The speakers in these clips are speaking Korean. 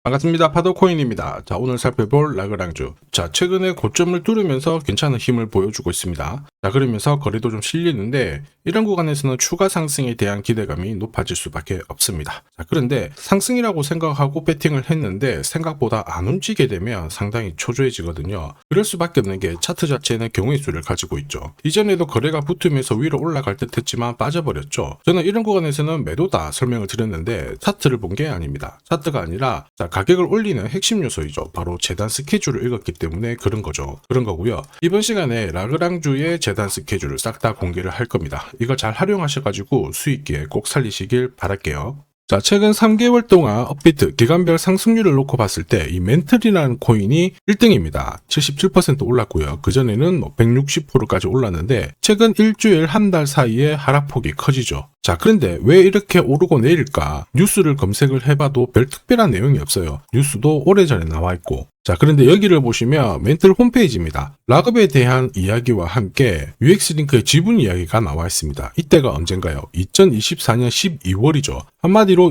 반갑습니다. 파도코인입니다. 자, 오늘 살펴볼 라그랑주. 자, 최근에 고점을 뚫으면서 괜찮은 힘을 보여주고 있습니다. 자, 그러면서 거래도 좀 실리는데 이런 구간에서는 추가 상승에 대한 기대감이 높아질 수밖에 없습니다. 자, 그런데 상승이라고 생각하고 배팅을 했는데 생각보다 안 움직이게 되면 상당히 초조해지거든요. 그럴 수밖에 없는 게 차트 자체는 경우의 수를 가지고 있죠. 이전에도 거래가 붙으면서 위로 올라갈 듯 했지만 빠져버렸죠. 저는 이런 구간에서는 매도다 설명을 드렸는데 차트를 본 게 아닙니다. 차트가 아니라 가격을 올리는 핵심 요소이죠. 바로 재단 스케줄을 읽었기 때문에 그런 거죠. 그런 거고요. 이번 시간에 라그랑주의 재단 스케줄을 싹 다 공개를 할 겁니다. 이거 잘 활용하셔가지고 수익기에 꼭 살리시길 바랄게요. 자, 최근 3개월 동안 업비트 기간별 상승률을 놓고 봤을 때 이 멘틀이라는 코인이 1등입니다. 77% 올랐고요. 그전에는 160%까지 올랐는데 최근 일주일 한 달 사이에 하락폭이 커지죠. 자, 그런데 왜 이렇게 오르고 내릴까? 뉴스를 검색을 해봐도 별 특별한 내용이 없어요. 뉴스도 오래전에 나와 있고. 자, 그런데 여기를 보시면 멘틀 홈페이지입니다. 락업에 대한 이야기와 함께 UX링크의 지분 이야기가 나와 있습니다. 이때가 언젠가요? 2024년 12월이죠. 한마디로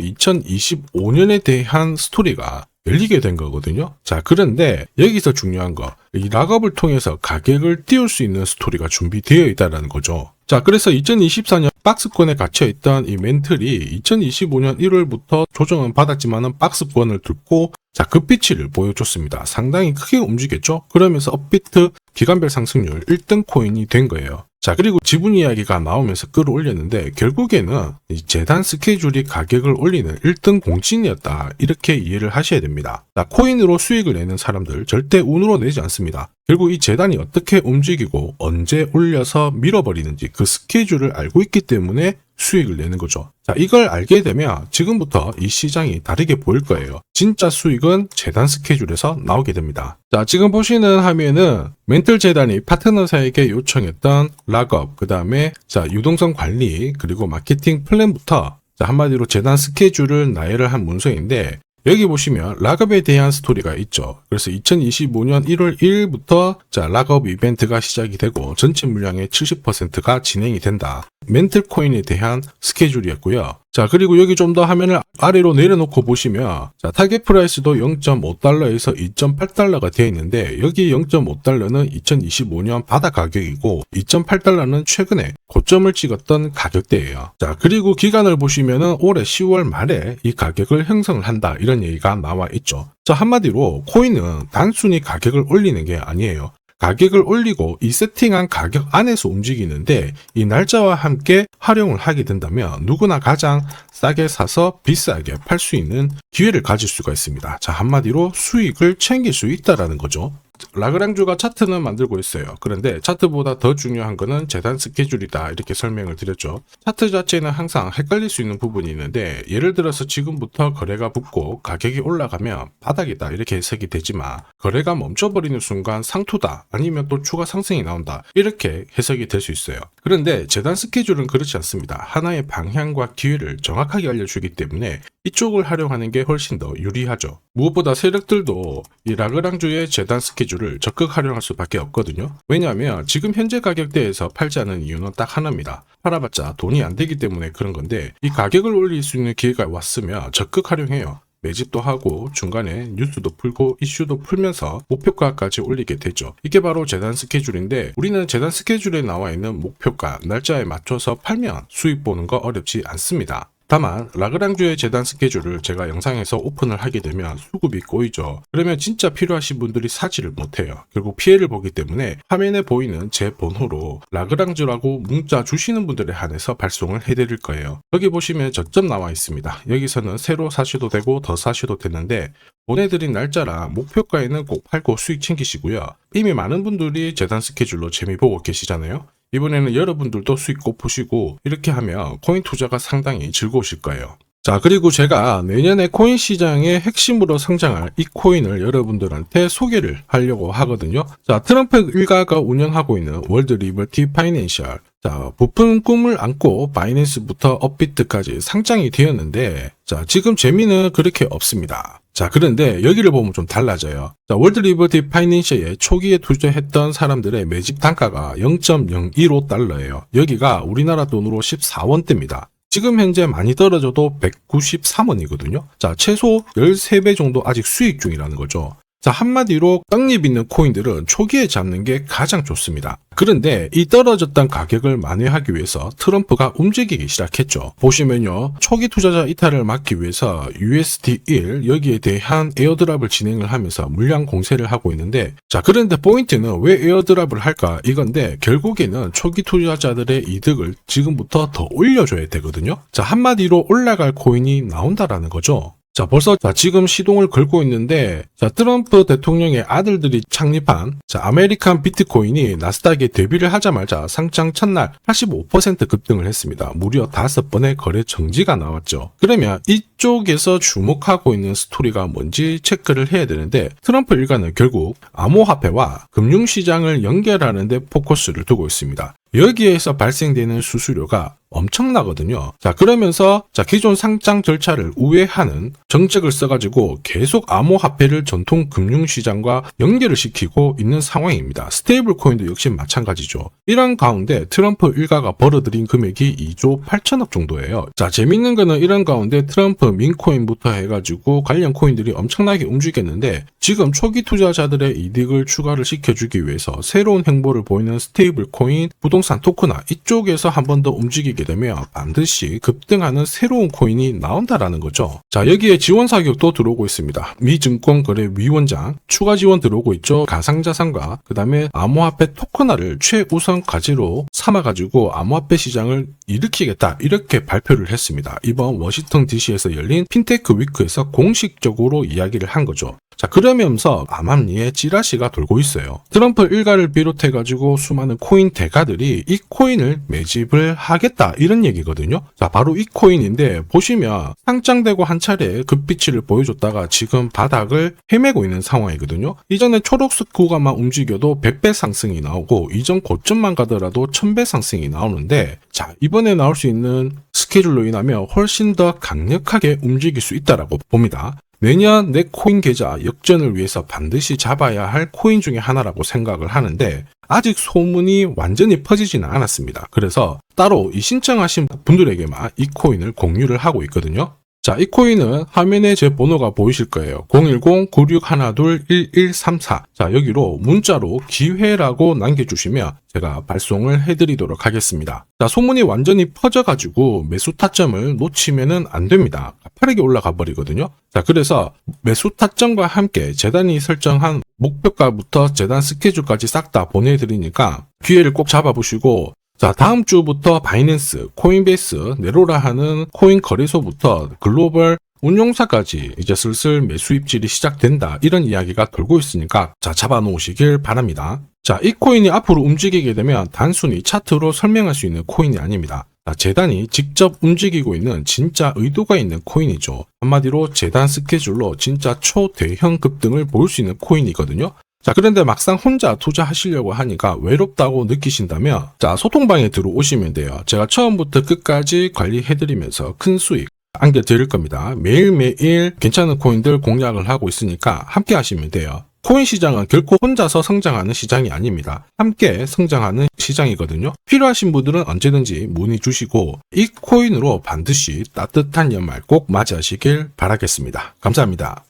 2025년에 대한 스토리가 열리게 된 거거든요. 자, 그런데 여기서 중요한 거, 이 락업을 통해서 가격을 띄울 수 있는 스토리가 준비되어 있다는 거죠. 자, 그래서 2024년 박스권에 갇혀있던 이 멘틀이 2025년 1월부터 조정은 받았지만은 박스권을 뚫고 자, 급비치를 보여줬습니다. 상당히 크게 움직였죠? 그러면서 업비트 기간별 상승률 1등 코인이 된 거예요. 자, 그리고 지분 이야기가 나오면서 끌어올렸는데 결국에는 이 재단 스케줄이 가격을 올리는 1등 공신이었다. 이렇게 이해를 하셔야 됩니다. 자, 코인으로 수익을 내는 사람들 절대 운으로 내지 않습니다. 결국 이 재단이 어떻게 움직이고 언제 올려서 밀어버리는지 그 스케줄을 알고 있기 때문에 수익을 내는 거죠. 자, 이걸 알게 되면 지금부터 이 시장이 다르게 보일 거예요. 진짜 수익은 재단 스케줄에서 나오게 됩니다. 자, 지금 보시는 화면은 멘틀 재단이 파트너사에게 요청했던 락업, 그 다음에 자, 유동성 관리, 그리고 마케팅 플랜부터 자, 한마디로 재단 스케줄을 나열을 한 문서인데 여기 보시면 락업에 대한 스토리가 있죠. 그래서 2025년 1월 1일부터 자, 락업 이벤트가 시작이 되고 전체 물량의 70%가 진행이 된다. 멘틀 코인에 대한 스케줄이었고요. 자, 그리고 여기 좀 더 화면을 아래로 내려놓고 보시면 자, 타겟 프라이스도 0.5달러에서 2.8달러가 되어 있는데 여기 0.5달러는 2025년 바닥 가격이고 2.8달러는 최근에 고점을 찍었던 가격대예요. 자, 그리고 기간을 보시면은 올해 10월 말에 이 가격을 형성을 한다. 이런 얘기가 나와 있죠. 자, 한마디로 코인은 단순히 가격을 올리는 게 아니에요. 가격을 올리고 이 세팅한 가격 안에서 움직이는데 이 날짜와 함께 활용을 하게 된다면 누구나 가장 싸게 사서 비싸게 팔 수 있는 기회를 가질 수가 있습니다. 자, 한마디로 수익을 챙길 수 있다라는 거죠. 라그랑주가 차트는 만들고 있어요. 그런데 차트보다 더 중요한 거는 재단 스케줄이다. 이렇게 설명을 드렸죠. 차트 자체는 항상 헷갈릴 수 있는 부분이 있는데 예를 들어서 지금부터 거래가 붙고 가격이 올라가면 바닥이다. 이렇게 해석이 되지만 거래가 멈춰버리는 순간 상투다. 아니면 또 추가 상승이 나온다. 이렇게 해석이 될 수 있어요. 그런데 재단 스케줄은 그렇지 않습니다. 하나의 방향과 기회를 정확하게 알려주기 때문에 이쪽을 활용하는 게 훨씬 더 유리하죠. 무엇보다 세력들도 이 라그랑주의 재단 스케줄을 적극 활용할 수밖에 없거든요. 왜냐하면 지금 현재 가격대에서 팔지 않은 이유는 딱 하나입니다. 팔아봤자 돈이 안 되기 때문에 그런 건데 이 가격을 올릴 수 있는 기회가 왔으면 적극 활용해요. 매집도 하고 중간에 뉴스도 풀고 이슈도 풀면서 목표가까지 올리게 되죠. 이게 바로 재단 스케줄인데 우리는 재단 스케줄에 나와 있는 목표가 날짜에 맞춰서 팔면 수익 보는 거 어렵지 않습니다. 다만 라그랑주의 재단 스케줄을 제가 영상에서 오픈을 하게 되면 수급이 꼬이죠. 그러면 진짜 필요하신 분들이 사지를 못해요. 결국 피해를 보기 때문에 화면에 보이는 제 번호로 라그랑주라고 문자 주시는 분들에 한해서 발송을 해드릴 거예요. 여기 보시면 저점 나와 있습니다. 여기서는 새로 사셔도 되고 더 사셔도 되는데 보내드린 날짜랑 목표가에는 꼭 팔고 수익 챙기시고요. 이미 많은 분들이 재단 스케줄로 재미 보고 계시잖아요. 이번에는 여러분들도 수익 꼭 보시고 이렇게 하면 코인 투자가 상당히 즐거우실 거예요. 자, 그리고 제가 내년에 코인 시장의 핵심으로 성장할 이 코인을 여러분들한테 소개를 하려고 하거든요. 자, 트럼프 일가가 운영하고 있는 월드 리버티 파이낸셜. 자, 부푼 꿈을 안고 바이낸스부터 업비트까지 상장이 되었는데 자, 지금 재미는 그렇게 없습니다. 자, 그런데 여기를 보면 좀 달라져요. 자, 월드 리버티 파이낸셜에 초기에 투자했던 사람들의 매집 단가가 0.015달러예요. 여기가 우리나라 돈으로 14원대입니다. 지금 현재 많이 떨어져도 193원이거든요. 자, 최소 13배 정도 아직 수익 중이라는 거죠. 자, 한마디로 떡잎 있는 코인들은 초기에 잡는 게 가장 좋습니다. 그런데 이 떨어졌던 가격을 만회하기 위해서 트럼프가 움직이기 시작했죠. 보시면요, 초기 투자자 이탈을 막기 위해서 USD1 여기에 대한 에어드랍을 진행을 하면서 물량 공세를 하고 있는데, 자, 그런데 포인트는 왜 에어드랍을 할까 이건데, 결국에는 초기 투자자들의 이득을 지금부터 더 올려줘야 되거든요. 자, 한마디로 올라갈 코인이 나온다라는 거죠. 자, 벌써 지금 시동을 걸고 있는데, 자, 트럼프 대통령의 아들들이 창립한 아메리칸 비트코인이 나스닥에 데뷔를 하자마자 상장 첫날 85% 급등을 했습니다. 무려 5번의 거래 정지가 나왔죠. 그러면 이쪽에서 주목하고 있는 스토리가 뭔지 체크를 해야 되는데, 트럼프 일가는 결국 암호화폐와 금융시장을 연결하는 데 포커스를 두고 있습니다. 여기에서 발생되는 수수료가 엄청나거든요. 자, 그러면서 기존 상장 절차를 우회하는 정책을 써가지고 계속 암호화폐를 전통 금융시장과 연결을 시키고 있는 상황입니다. 스테이블 코인도 역시 마찬가지죠. 이런 가운데 트럼프 일가가 벌어들인 금액이 2조 8천억 정도예요. 자, 재밌는 거는 이런 가운데 트럼프 민코인부터 해가지고 관련 코인들이 엄청나게 움직였는데, 지금 초기 투자자들의 이득을 추가를 시켜주기 위해서 새로운 행보를 보이는 스테이블 코인, 부동산 토크나 이쪽에서 한 번 더 움직이게 되면 반드시 급등하는 새로운 코인이 나온다라는 거죠. 자, 여기에 지원 사격도 들어오고 있습니다. 미 증권거래위원장 추가 지원 들어오고 있죠. 가상자산과 그 다음에 암호화폐 토큰화를 최우선 과제로 삼아가지고 암호화폐 시장을 일으키겠다, 이렇게 발표를 했습니다. 이번 워싱턴 DC에서 열린 핀테크 위크에서 공식적으로 이야기를 한 거죠. 자, 그러면서 암암리에 찌라시가 돌고 있어요. 트럼프 일가를 비롯해가지고 수많은 코인 대가들이 이 코인을 매집을 하겠다, 이런 얘기거든요. 자, 바로 이 코인인데, 보시면 상장되고 한 차례 급비치를 보여줬다가 지금 바닥을 헤매고 있는 상황이거든요. 이전에 초록색 구간만 움직여도 100배 상승이 나오고, 이전 고점만 가더라도 1000배 상승이 나오는데, 자, 이번에 나올 수 있는 스케줄로 인하면 훨씬 더 강력하게 움직일 수 있다라고 봅니다. 내년 내 코인 계좌 역전을 위해서 반드시 잡아야 할 코인 중에 하나라고 생각을 하는데, 아직 소문이 완전히 퍼지지는 않았습니다. 그래서 따로 이 신청하신 분들에게만 이 코인을 공유를 하고 있거든요. 자, 이 코인은 화면에 제 번호가 보이실 거예요. 010-9612-1134. 자, 여기로 문자로 기회라고 남겨주시면 제가 발송을 해드리도록 하겠습니다. 자, 소문이 완전히 퍼져가지고 매수 타점을 놓치면은 안 됩니다. 가파르게 올라가 버리거든요. 자, 그래서 매수 타점과 함께 재단이 설정한 목표가부터 재단 스케줄까지 싹 다 보내드리니까 기회를 꼭 잡아보시고, 자, 다음 주부터 바이낸스, 코인베이스, 네로라 하는 코인 거래소부터 글로벌 운용사까지 이제 슬슬 매수 입질이 시작된다, 이런 이야기가 돌고 있으니까 자, 잡아놓으시길 바랍니다. 자, 이 코인이 앞으로 움직이게 되면 단순히 차트로 설명할 수 있는 코인이 아닙니다. 자, 재단이 직접 움직이고 있는 진짜 의도가 있는 코인이죠. 한마디로 재단 스케줄로 진짜 초대형 급등을 볼 수 있는 코인이거든요. 자, 그런데 막상 혼자 투자하시려고 하니까 외롭다고 느끼신다면, 자, 소통방에 들어오시면 돼요. 제가 처음부터 끝까지 관리해드리면서 큰 수익 안겨드릴 겁니다. 매일매일 괜찮은 코인들 공략을 하고 있으니까 함께 하시면 돼요. 코인 시장은 결코 혼자서 성장하는 시장이 아닙니다. 함께 성장하는 시장이거든요. 필요하신 분들은 언제든지 문의 주시고, 이 코인으로 반드시 따뜻한 연말 꼭 맞이하시길 바라겠습니다. 감사합니다.